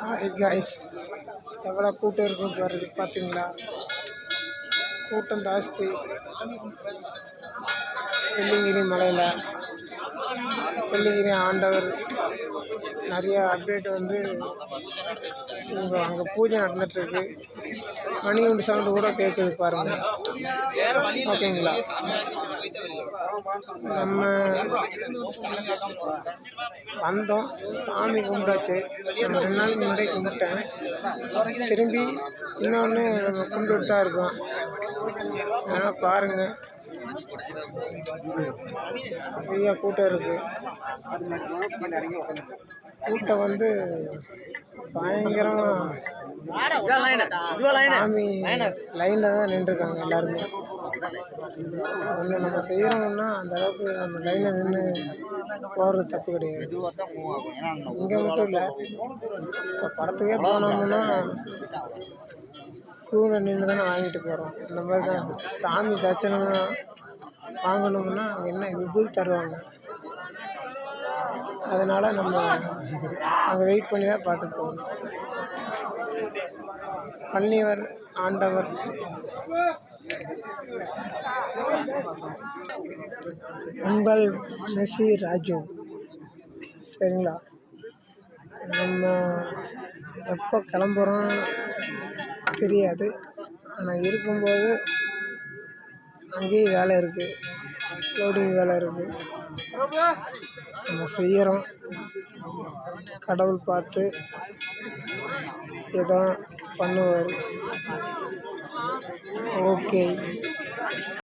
Hi guys, எவ்வளோ கூட்டம் இருக்கும் பாருங்க. பார்த்தீங்களா, கூட்டம் ஜாஸ்தி. வெள்ளிங்கிரி மலையில் வெள்ளிங்கிரி ஆண்டவர் நிறைய அப்டேட் வந்து இங்கே அங்கே பூஜை நடந்துகிட்ருக்கு. மணி ஒன்று சவுண்டு கூட கேட்குது பாருங்கள். ஓகேங்களா, நம்ம வந்தோம், சாமி கும்பிட்டாச்சு. நம்ம 2 நாளைக்கு முன்னாடியே கும்பிட்டேன். திரும்பி இன்னொன்று நம்ம கும்பிட்டு தான் இருக்கோம். அதனால் பாருங்கள், நிறையா கூட்டம் இருக்குது. கூட்டம் வந்து பயங்கரமாக சாமி லைனில் தான் நின்றுருக்காங்க எல்லாருமே. ஒன்று நம்ம செய்கிறோம்னா அந்த அளவுக்கு நம்ம லைனில் நின்று போகிறது தப்பு கிடையாது. இங்கே மட்டும் இல்லை, இப்போ படத்துக்கே போனோம்னா க்யூவில் நின்று தானே வாங்கிட்டு போகிறோம். இந்த மாதிரி தான் சாமி தரிசனம்னா வாங்கணும்னா அங்கே என்ன விபூதி தருவாங்க. அதனால் நம்ம அங்கே வெயிட் பண்ணி தான் பார்த்து போகணும். பழனிவர் ஆண்டவர் உங்கள் மெஸ்ஸி ராஜு. சரிங்களா, நம்ம எப்போ கிளம்புறோம் தெரியாது. ஆனால் இருக்கும்போது அங்கேயும் வேலை இருக்குது, லோடிங் வேலை இருக்குது. நம்ம செய்கிறோம். கடவுள் பார்த்து ஏதோ பண்ணுவார். ஓகே.